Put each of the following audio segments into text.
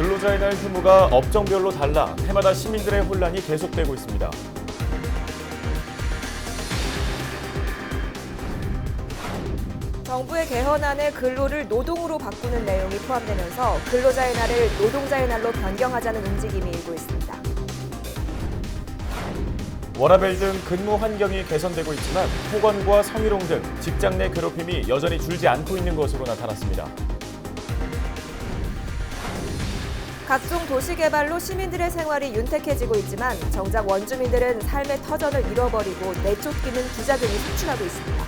근로자의 날 휴무가 업종별로 달라 해마다 시민들의 혼란이 계속되고 있습니다. 정부의 개헌안에 근로를 노동으로 바꾸는 내용이 포함되면서 근로자의 날을 노동자의 날로 변경하자는 움직임이 일고 있습니다. 워라밸 등 근무 환경이 개선되고 있지만 폭언과 성희롱 등 직장 내 괴롭힘이 여전히 줄지 않고 있는 것으로 나타났습니다. 각종 도시 개발로 시민들의 생활이 윤택해지고 있지만 정작 원주민들은 삶의 터전을 잃어버리고 내쫓기는 부작용이 속출하고 있습니다.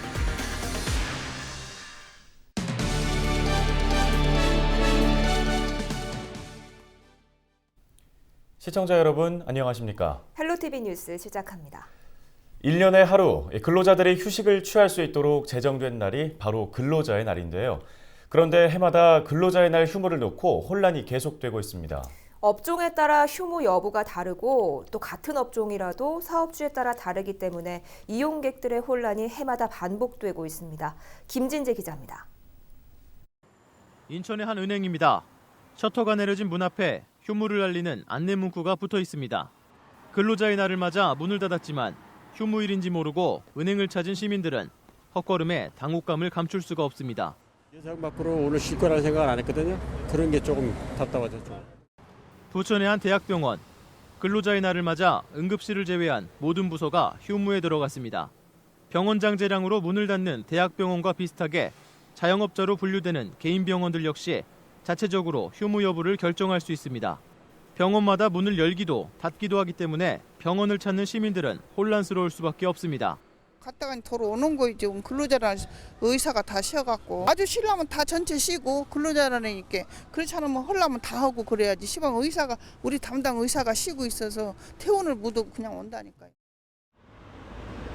시청자 여러분, 안녕하십니까? 헬로티비 뉴스 시작합니다. 1년에 하루 근로자들이 휴식을 취할 수 있도록 제정된 날이 바로 근로자의 날인데요. 그런데 해마다 근로자의 날 휴무를 놓고 혼란이 계속되고 있습니다. 업종에 따라 휴무 여부가 다르고 또 같은 업종이라도 사업주에 따라 다르기 때문에 이용객들의 혼란이 해마다 반복되고 있습니다. 김진재 기자입니다. 인천의 한 은행입니다. 셔터가 내려진 문 앞에 휴무를 알리는 안내 문구가 붙어 있습니다. 근로자의 날을 맞아 문을 닫았지만 휴무일인지 모르고 은행을 찾은 시민들은 헛걸음에 당혹감을 감출 수가 없습니다. 예상 밖으로 오늘 쉴 거라는 생각을 안 했거든요. 그런 게 조금 답답하죠. 부천의 한 대학병원. 근로자의 날을 맞아 응급실을 제외한 모든 부서가 휴무에 들어갔습니다. 병원장 재량으로 문을 닫는 대학병원과 비슷하게 자영업자로 분류되는 개인 병원들 역시 자체적으로 휴무 여부를 결정할 수 있습니다. 병원마다 문을 열기도 닫기도 하기 때문에 병원을 찾는 시민들은 혼란스러울 수밖에 없습니다. 갔다가 돌아오는 거 지금 근로자라는 의사가 다 쉬어갖고 아주 쉬려면 다 전체 쉬고 근로자라니까 그렇지 않으면 헐라면 다 하고 그래야지 시방 의사가 우리 담당 의사가 쉬고 있어서 퇴원을 못 그냥 온다니까요.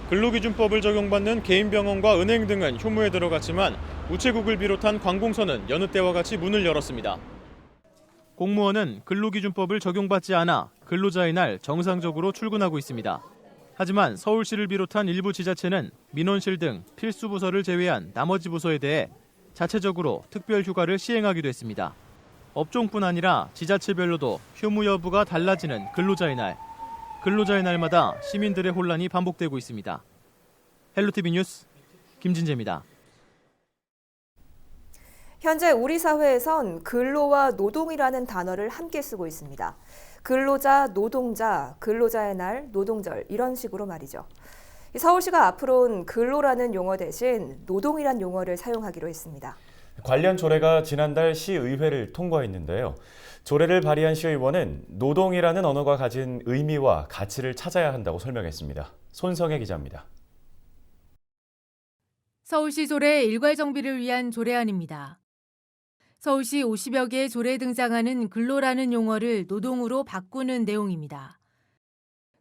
근로기준법을 적용받는 개인병원과 은행 등은 휴무에 들어갔지만 우체국을 비롯한 관공서는 여느 때와 같이 문을 열었습니다. 공무원은 근로기준법을 적용받지 않아 근로자의 날 정상적으로 출근하고 있습니다. 하지만 서울시를 비롯한 일부 지자체는 민원실 등 필수 부서를 제외한 나머지 부서에 대해 자체적으로 특별 휴가를 시행하기도 했습니다. 업종뿐 아니라 지자체별로도 휴무 여부가 달라지는 근로자의 날. 근로자의 날마다 시민들의 혼란이 반복되고 있습니다. 헬로티비 뉴스 김진재입니다. 현재 우리 사회에선 근로와 노동이라는 단어를 함께 쓰고 있습니다. 근로자, 노동자, 근로자의 날, 노동절 이런 식으로 말이죠. 서울시가 앞으로는 근로라는 용어 대신 노동이란 용어를 사용하기로 했습니다. 관련 조례가 지난달 시의회를 통과했는데요. 조례를 발의한 시의원은 노동이라는 언어가 가진 의미와 가치를 찾아야 한다고 설명했습니다. 손성혜 기자입니다. 서울시 조례 일괄 정비를 위한 조례안입니다. 서울시 50여 개의 조례에 등장하는 근로라는 용어를 노동으로 바꾸는 내용입니다.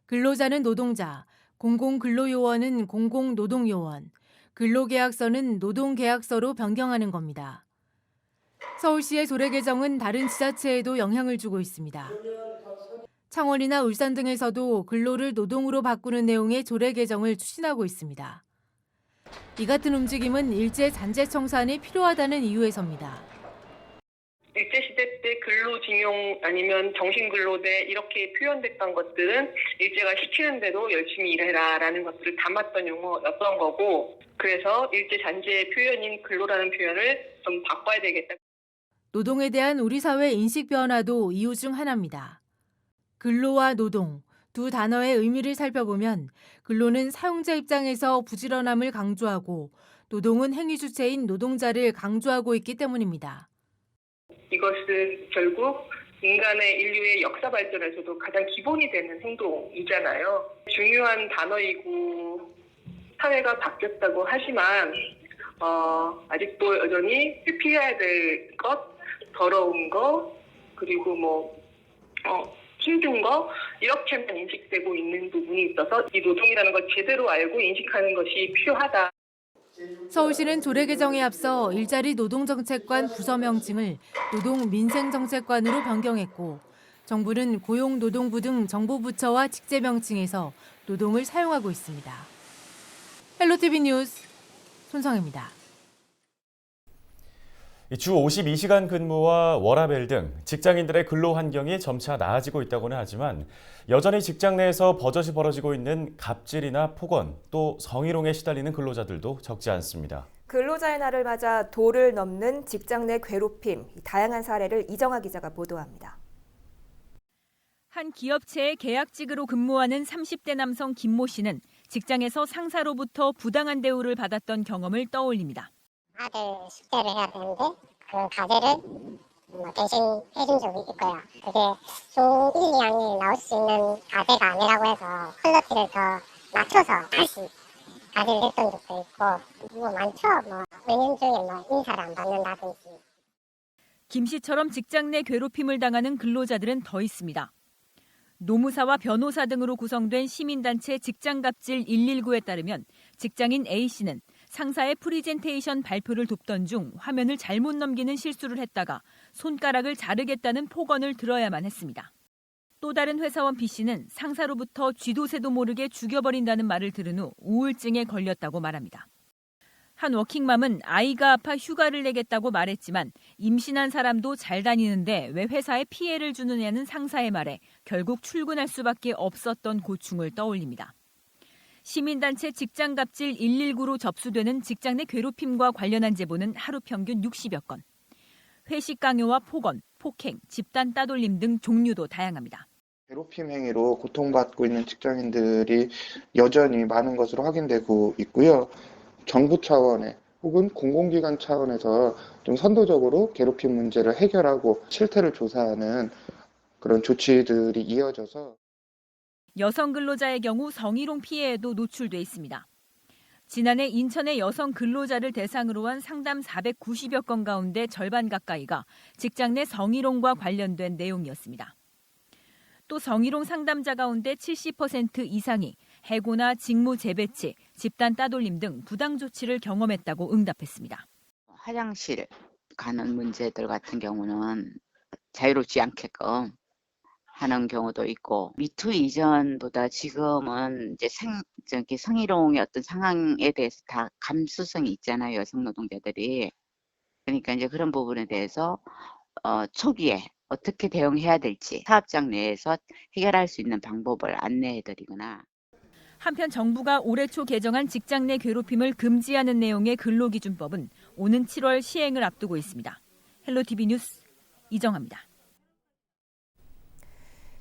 근로자는 노동자, 공공근로요원은 공공노동요원, 근로계약서는 노동계약서로 변경하는 겁니다. 서울시의 조례 개정은 다른 지자체에도 영향을 주고 있습니다. 창원이나 울산 등에서도 근로를 노동으로 바꾸는 내용의 조례 개정을 추진하고 있습니다. 이 같은 움직임은 일제잔재청산이 필요하다는 이유에서입니다. 일제시대 때 근로징용 아니면 정신근로제 이렇게 표현됐던 것들은 일제가 시키는데도 열심히 일해라라는 것들을 담았던 용어였던 거고 그래서 일제잔재의 표현인 근로라는 표현을 좀 바꿔야 되겠다. 노동에 대한 우리 사회 인식 변화도 이유 중 하나입니다. 근로와 노동, 두 단어의 의미를 살펴보면 근로는 사용자 입장에서 부지런함을 강조하고 노동은 행위 주체인 노동자를 강조하고 있기 때문입니다. 이것은 결국 인간의 인류의 역사 발전에서도 가장 기본이 되는 행동이잖아요. 중요한 단어이고 사회가 바뀌었다고 하지만 아직도 여전히 회피해야 될 것, 더러운 거, 그리고 힘든 거 이렇게만 인식되고 있는 부분이 있어서 이 노동이라는 걸 제대로 알고 인식하는 것이 필요하다. 서울시는 조례 개정에 앞서 일자리 노동정책관 부서 명칭을 노동민생정책관으로 변경했고 정부는 고용노동부 등 정부 부처와 직제 명칭에서 노동을 사용하고 있습니다. 헬로티비 뉴스 손성혜입니다. 주 52시간 근무와 워라밸 등 직장인들의 근로 환경이 점차 나아지고 있다고는 하지만 여전히 직장 내에서 버젓이 벌어지고 있는 갑질이나 폭언, 또 성희롱에 시달리는 근로자들도 적지 않습니다. 근로자의 날을 맞아 도를 넘는 직장 내 괴롭힘, 다양한 사례를 이정아 기자가 보도합니다. 한 기업체의 계약직으로 근무하는 30대 남성 김모 씨는 직장에서 상사로부터 부당한 대우를 받았던 경험을 떠올립니다. 아들 숙제를 해야 되는데 그 과제를 대신 해준 적이 있고요. 그게 중 1, 2학년이 나올 수 있는 과제가 아니라고 해서 퀄리티를 더 낮춰서 다시 과제를 했던 적도 있고 많죠. 몇 년 중에 인사를 안 받는다든지. 김 씨처럼 직장 내 괴롭힘을 당하는 근로자들은 더 있습니다. 노무사와 변호사 등으로 구성된 시민단체 직장갑질 119에 따르면 직장인 A 씨는 상사의 프리젠테이션 발표를 돕던 중 화면을 잘못 넘기는 실수를 했다가 손가락을 자르겠다는 폭언을 들어야만 했습니다. 또 다른 회사원 B 씨는 상사로부터 쥐도 새도 모르게 죽여버린다는 말을 들은 후 우울증에 걸렸다고 말합니다. 한 워킹맘은 아이가 아파 휴가를 내겠다고 말했지만 임신한 사람도 잘 다니는데 왜 회사에 피해를 주느냐는 상사의 말에 결국 출근할 수밖에 없었던 고충을 떠올립니다. 시민단체 직장갑질 119로 접수되는 직장 내 괴롭힘과 관련한 제보는 하루 평균 60여 건. 회식 강요와 폭언, 폭행, 집단 따돌림 등 종류도 다양합니다. 괴롭힘 행위로 고통받고 있는 직장인들이 여전히 많은 것으로 확인되고 있고요. 정부 차원의 혹은 공공기관 차원에서 좀 선도적으로 괴롭힘 문제를 해결하고 실태를 조사하는 그런 조치들이 이어져서 여성 근로자의 경우 성희롱 피해에도 노출돼 있습니다. 지난해 인천의 여성 근로자를 대상으로 한 상담 490여 건 가운데 절반 가까이가 직장 내 성희롱과 관련된 내용이었습니다. 또 성희롱 상담자 가운데 70% 이상이 해고나 직무 재배치, 집단 따돌림 등 부당 조치를 경험했다고 응답했습니다. 화장실 가는 문제들 같은 경우는 자유롭지 않게끔 하는 경우도 있고 미투 이전보다 지금은 이제 성희롱의 어떤 상황에 대해서 다 감수성이 있잖아요. 여성 노동자들이. 그러니까 이제 그런 부분에 대해서 초기에 어떻게 대응해야 될지 사업장 내에서 해결할 수 있는 방법을 안내해드리거나. 한편 정부가 올해 초 개정한 직장 내 괴롭힘을 금지하는 내용의 근로기준법은 오는 7월 시행을 앞두고 있습니다. 헬로티비 뉴스 이정아입니다.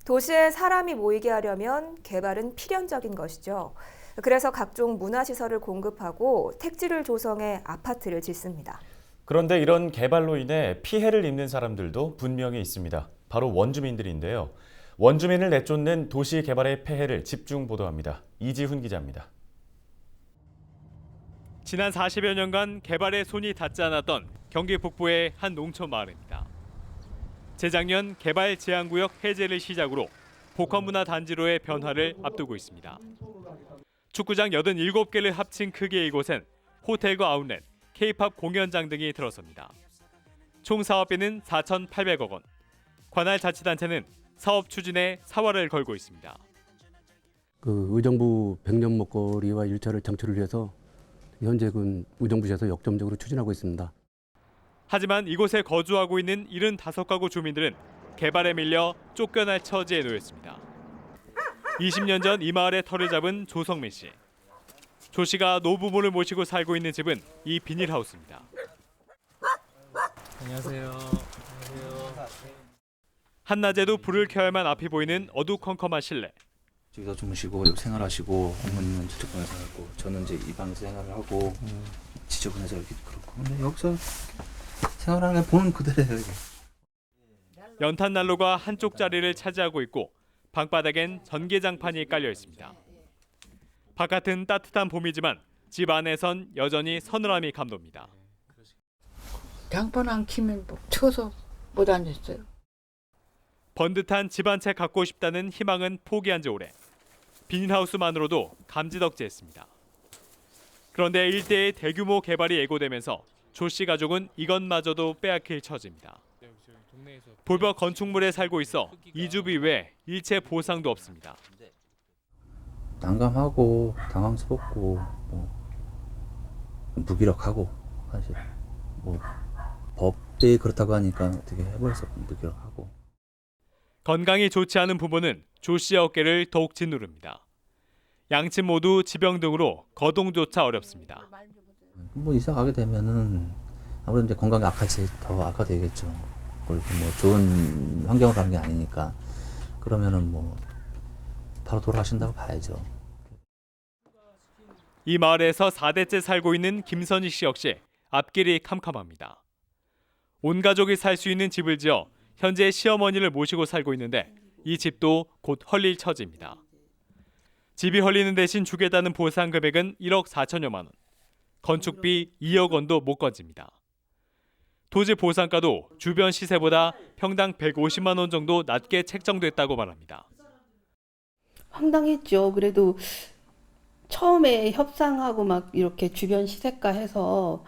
도시에 사람이 모이게 하려면 개발은 필연적인 것이죠. 그래서 각종 문화시설을 공급하고 택지를 조성해 아파트를 짓습니다. 그런데 이런 개발로 인해 피해를 입는 사람들도 분명히 있습니다. 바로 원주민들인데요. 원주민을 내쫓는 도시 개발의 폐해를 집중 보도합니다. 이지훈 기자입니다. 지난 40여 년간 개발에 손이 닿지 않았던 경기 북부의 한 농촌 마을입니다. 재작년 개발 제한구역 해제를 시작으로 복합문화단지로의 변화를 앞두고 있습니다. 축구장 87개를 합친 크기의 이곳엔 호텔과 아웃렛, K-팝 공연장 등이 들어섭니다. 총 사업비는 4,800억 원. 관할 자치단체는 사업 추진에 사활을 걸고 있습니다. 의정부 100년 먹거리와 일자리를 창출을 위해서 현재 의정부시에서 역점적으로 추진하고 있습니다. 하지만 이곳에 거주하고 있는 75가구 주민들은 개발에 밀려 쫓겨날 처지에 놓였습니다. 20년 전 이 마을에 터를 잡은 조성민 씨. 조 씨가 노부모를 모시고 살고 있는 집은 이 비닐하우스입니다. 안녕하세요. 한낮에도 불을 켜야만 앞이 보이는 어두컴컴한 실내. 여기서 주무시고 여기 생활하시고 어머님은 저쪽방에서 살고 저는 이제 이 방에서 생활을 하고 지저분해서 이렇게 그렇고 근데 여기서 생활하는 게 보는 그대로예요. 연탄 난로가 한쪽 자리를 차지하고 있고 방바닥엔 전기장판이 깔려 있습니다. 바깥은 따뜻한 봄이지만 집 안에선 여전히 서늘함이 감돕니다. 장판 안 키면 추워서 못 앉았어요. 번듯한 집 한 채 갖고 싶다는 희망은 포기한 지 오래. 비닐하우스만으로도 감지덕지했습니다. 그런데 일대의 대규모 개발이 예고되면서 조 씨 가족은 이것마저도 빼앗길 처지입니다. 돌벽 건축물에 살고 있어 이주비 외 일체 보상도 없습니다. 난감하고 당황스럽고 무기력하고 사실 법 네, 그렇다고 하니까 어떻게 해보겠어 하고. 건강이 좋지 않은 부모는 조 씨의 어깨를 더욱 짓누릅니다. 양측 모두 지병 등으로 거동조차 어렵습니다. 뭐 이사 가게 되면은 아무래도 이제 건강이 더 악화되겠죠. 그리고 뭐 좋은 환경을 가는 게 아니니까 그러면은 뭐 바로 돌아가신다고 봐야죠. 이 마을에서 4대째 살고 있는 김선희 씨 역시 앞길이 캄캄합니다. 온 가족이 살 수 있는 집을 지어 현재 시어머니를 모시고 살고 있는데 이 집도 곧 헐릴 처지입니다. 집이 헐리는 대신 주겠다는 보상 금액은 1억 4천여만 원, 건축비 2억 원도 못 건집니다. 토지 보상가도 주변 시세보다 평당 150만 원 정도 낮게 책정됐다고 말합니다. 황당했죠. 그래도 처음에 협상하고 막 이렇게 주변 시세가 해서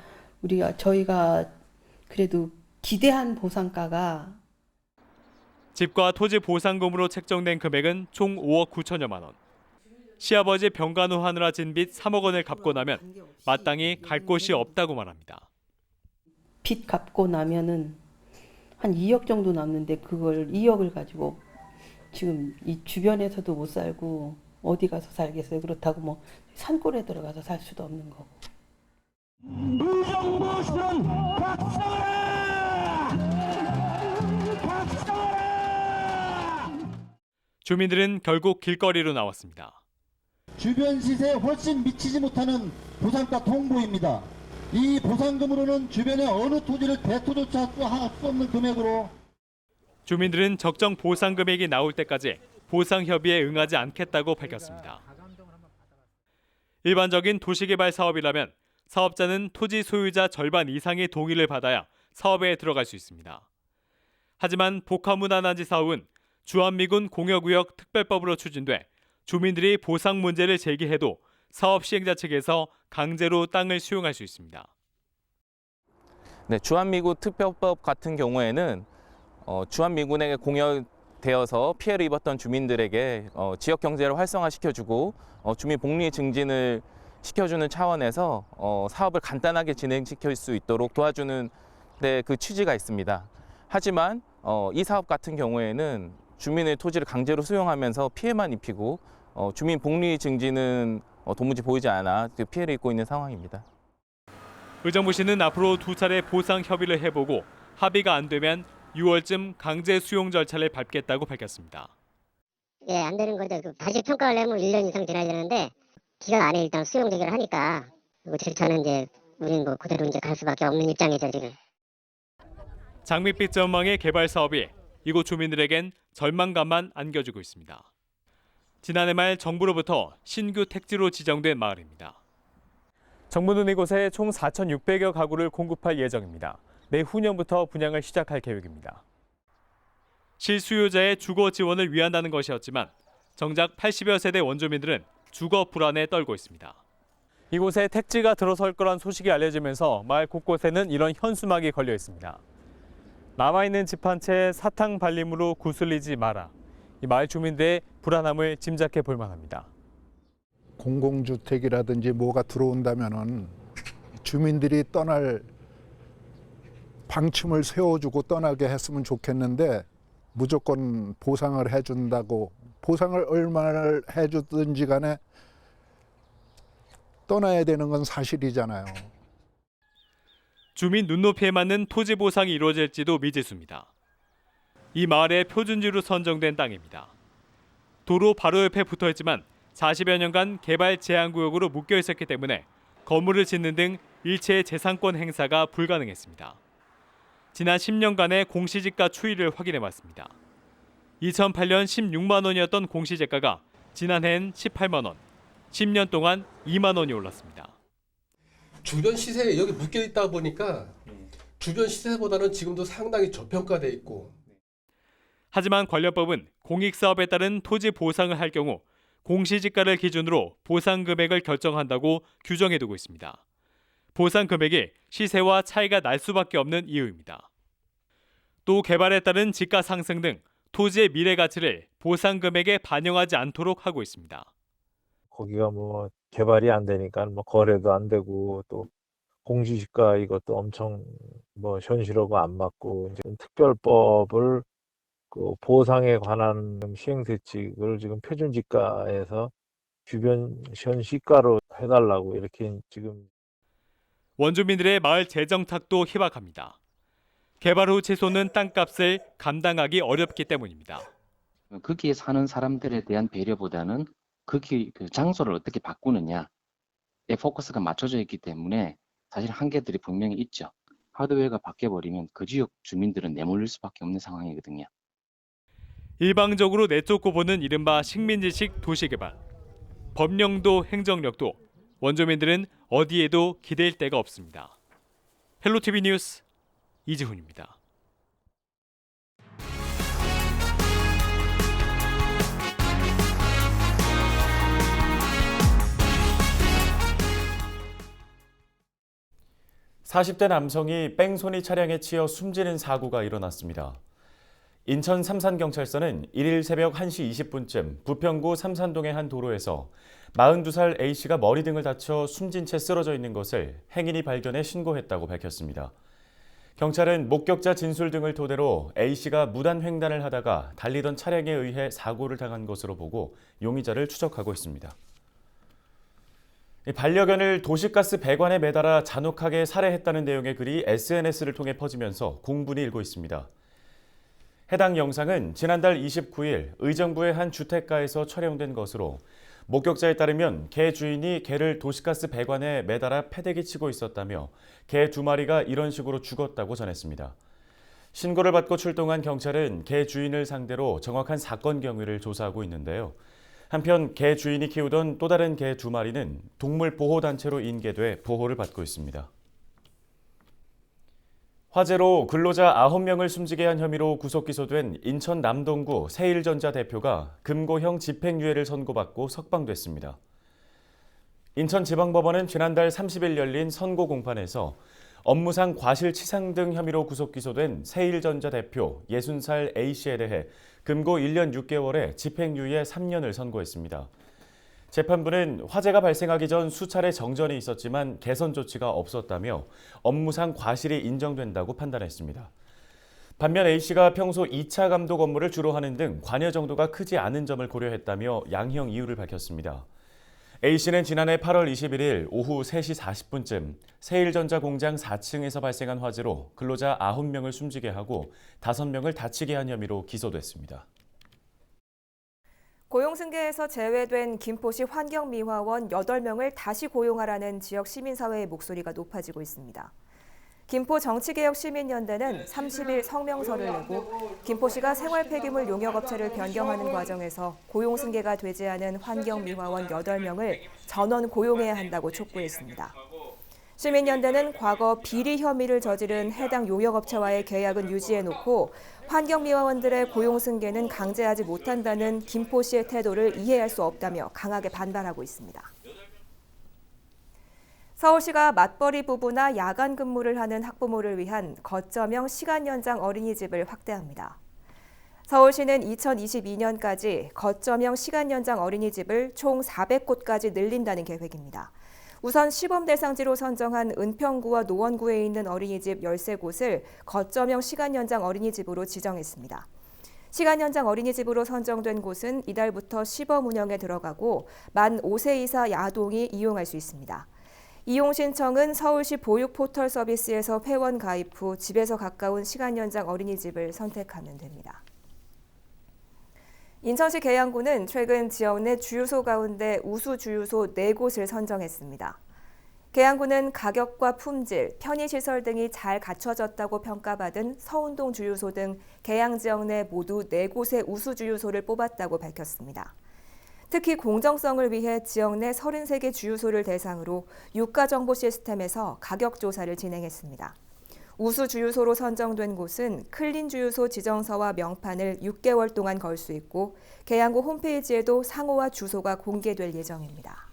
저희가 그래도 기대한 보상가가 집과 토지 보상금으로 책정된 금액은 총 5억 9천여만 원. 시아버지 병간호 하느라 진 빚 3억 원을 갚고 나면 마땅히 갈 곳이 없다고 말합니다. 빚 갚고 나면은 한 2억 정도 남는데 그걸 2억을 가지고 지금 이 주변에서도 못 살고 어디 가서 살겠어요. 그렇다고 뭐 산골에 들어가서 살 수도 없는 거고. 무정부 실은 박상하라! 박상하라! 주민들은 결국 길거리로 나왔습니다. 주변 시세에 훨씬 미치지 못하는 보상가 통보입니다. 이 보상금으로는 주변의 어느 토지를 대토조차 할 수 없는 금액으로 주민들은 적정 보상 금액이 나올 때까지 보상 협의에 응하지 않겠다고 밝혔습니다. 일반적인 도시개발 사업이라면 사업자는 토지 소유자 절반 이상의 동의를 받아야 사업에 들어갈 수 있습니다. 하지만 복합문화단지 사업은 주한미군 공여구역 특별법으로 추진돼 주민들이 보상 문제를 제기해도 사업 시행자 측에서 강제로 땅을 수용할 수 있습니다. 네, 주한미군 특별법 같은 경우에는 주한미군에게 공여되어서 피해를 입었던 주민들에게 지역 경제를 활성화시켜주고 주민 복리 증진을 시켜주는 차원에서 사업을 간단하게 진행시킬 수 있도록 도와주는 그 취지가 있습니다. 하지만 이 사업 같은 경우에는 주민의 토지를 강제로 수용하면서 피해만 입히고 주민 복리 증진은 도무지 보이지 않아 피해를 입고 있는 상황입니다. 의정부시는 앞으로 2차례 보상 협의를 해보고 합의가 안 되면 6월쯤 강제 수용 절차를 밟겠다고 밝혔습니다. 예, 안 되는 거죠. 다시 평가를 내면 1년 이상 지나야 되는데 기간 안에 일단 수용 제기를 하니까 그 절차는 이제 우리는 뭐 그대로 이제 갈 수밖에 없는 입장이죠 지금. 장밋빛 전망의 개발 사업이 이곳 주민들에겐 절망감만 안겨주고 있습니다. 지난해 말 정부로부터 신규 택지로 지정된 마을입니다. 정부는 이곳에 총 4,600여 가구를 공급할 예정입니다. 내후년부터 분양을 시작할 계획입니다. 실수요자의 주거 지원을 위한다는 것이었지만 정작 80여 세대 원주민들은 주거 불안에 떨고 있습니다. 이곳에 택지가 들어설 거란 소식이 알려지면서 마을 곳곳에는 이런 현수막이 걸려 있습니다. 남아있는 집 한 채 사탕 발림으로 구슬리지 마라. 이 마을 주민들의 불안함을 짐작해 볼 만합니다. 공공주택이라든지 뭐가 들어온다면은 주민들이 떠날 방침을 세워주고 떠나게 했으면 좋겠는데 무조건 보상을 해준다고 보상을 얼마를 해주든지 간에 떠나야 되는 건 사실이잖아요. 주민 눈높이에 맞는 토지 보상이 이루어질지도 미지수입니다. 이 마을의 표준지로 선정된 땅입니다. 도로 바로 옆에 붙어있지만 40여 년간 개발 제한구역으로 묶여 있었기 때문에 건물을 짓는 등 일체의 재산권 행사가 불가능했습니다. 지난 10년간의 공시지가 추이를 확인해봤습니다. 2008년 16만 원이었던 공시지가가 지난해엔 18만 원, 10년 동안 2만 원이 올랐습니다. 주변 시세에 여기 묶여 있다 보니까 주변 시세보다는 지금도 상당히 저평가돼 있고. 하지만 관련법은 공익사업에 따른 토지 보상을 할 경우 공시지가를 기준으로 보상 금액을 결정한다고 규정해두고 있습니다. 보상 금액이 시세와 차이가 날 수밖에 없는 이유입니다. 또 개발에 따른 지가 상승 등 토지의 미래 가치를 보상 금액에 반영하지 않도록 하고 있습니다. 거기가 뭐 개발이 안 되니까 뭐 거래도 안 되고 또 공시지가 이것도 엄청 뭐 현실하고 안 맞고 이제 특별법을 그 보상에 관한 시행세칙을 지금 표준지가에서 주변 현시가로 해달라고 이렇게 지금. 원주민들의 마을 재정착도 희박합니다. 개발 후 채소는 땅값을 감당하기 어렵기 때문입니다. 거기에 사는 사람들에 대한 배려보다는 거기 그 장소를 어떻게 바꾸느냐에 포커스가 맞춰져 있기 때문에 사실 한계들이 분명히 있죠. 하드웨어가 바뀌어버리면 그 지역 주민들은 내몰릴 수밖에 없는 상황이거든요. 일방적으로 내쫓고 보는 이른바 식민지식 도시개발. 법령도 행정력도 원주민들은 어디에도 기댈 데가 없습니다. 헬로티비 뉴스 이지훈입니다. (40대) 남성이 뺑소니 차량에 치여 숨지는 사고가 일어났습니다. 인천 삼산경찰서는 1일 새벽 1시 20분쯤 부평구 삼산동의 한 도로에서 42살 A씨가 머리 등을 다쳐 숨진 채 쓰러져 있는 것을 행인이 발견해 신고했다고 밝혔습니다. 경찰은 목격자 진술 등을 토대로 A씨가 무단 횡단을 하다가 달리던 차량에 의해 사고를 당한 것으로 보고 용의자를 추적하고 있습니다. 반려견을 도시가스 배관에 매달아 잔혹하게 살해했다는 내용의 글이 SNS를 통해 퍼지면서 공분이 일고 있습니다. 해당 영상은 지난달 29일 의정부의 한 주택가에서 촬영된 것으로 목격자에 따르면 개 주인이 개를 도시가스 배관에 매달아 패대기 치고 있었다며 개 2마리가 이런 식으로 죽었다고 전했습니다. 신고를 받고 출동한 경찰은 개 주인을 상대로 정확한 사건 경위를 조사하고 있는데요. 한편 개 주인이 키우던 또 다른 개 2마리는 동물보호단체로 인계돼 보호를 받고 있습니다. 화재로 근로자 9명을 숨지게 한 혐의로 구속 기소된 인천 남동구 세일전자 대표가 금고형 집행유예를 선고받고 석방됐습니다. 인천지방법원은 지난달 30일 열린 선고 공판에서 업무상 과실치상 등 혐의로 구속 기소된 세일전자 대표 60살 A씨에 대해 금고 1년 6개월에 집행유예 3년을 선고했습니다. 재판부는 화재가 발생하기 전 수차례 정전이 있었지만 개선 조치가 없었다며 업무상 과실이 인정된다고 판단했습니다. 반면 A씨가 평소 2차 감독 업무를 주로 하는 등 관여 정도가 크지 않은 점을 고려했다며 양형 이유를 밝혔습니다. A씨는 지난해 8월 21일 오후 3시 40분쯤 세일전자 공장 4층에서 발생한 화재로 근로자 9명을 숨지게 하고 5명을 다치게 한 혐의로 기소됐습니다. 고용승계에서 제외된 김포시 환경미화원 8명을 다시 고용하라는 지역 시민사회의 목소리가 높아지고 있습니다. 김포 정치개혁시민연대는 30일 성명서를 내고 김포시가 생활폐기물 용역업체를 변경하는 과정에서 고용승계가 되지 않은 환경미화원 8명을 전원 고용해야 한다고 촉구했습니다. 시민연대는 과거 비리 혐의를 저지른 해당 용역업체와의 계약은 유지해놓고 환경미화원들의 고용승계는 강제하지 못한다는 김포시의 태도를 이해할 수 없다며 강하게 반발하고 있습니다. 서울시가 맞벌이 부부나 야간 근무를 하는 학부모를 위한 거점형 시간 연장 어린이집을 확대합니다. 서울시는 2022년까지 거점형 시간 연장 어린이집을 총 400곳까지 늘린다는 계획입니다. 우선 시범 대상지로 선정한 은평구와 노원구에 있는 어린이집 13곳을 거점형 시간 연장 어린이집으로 지정했습니다. 시간 연장 어린이집으로 선정된 곳은 이달부터 시범 운영에 들어가고 만 5세 이사 아동이 이용할 수 있습니다. 이용 신청은 서울시 보육 포털 서비스에서 회원 가입 후 집에서 가까운 시간 연장 어린이집을 선택하면 됩니다. 인천시 계양구는 최근 지역 내 주유소 가운데 우수 주유소 4곳을 선정했습니다. 계양구는 가격과 품질, 편의시설 등이 잘 갖춰졌다고 평가받은 서운동 주유소 등 계양 지역 내 모두 4곳의 우수 주유소를 뽑았다고 밝혔습니다. 특히 공정성을 위해 지역 내 33개 주유소를 대상으로 유가정보 시스템에서 가격 조사를 진행했습니다. 우수 주유소로 선정된 곳은 클린 주유소 지정서와 명판을 6개월 동안 걸 수 있고 계양구 홈페이지에도 상호와 주소가 공개될 예정입니다.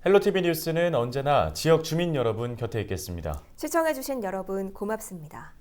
헬로티비 뉴스는 언제나 지역 주민 여러분 곁에 있겠습니다. 시청해주신 여러분 고맙습니다.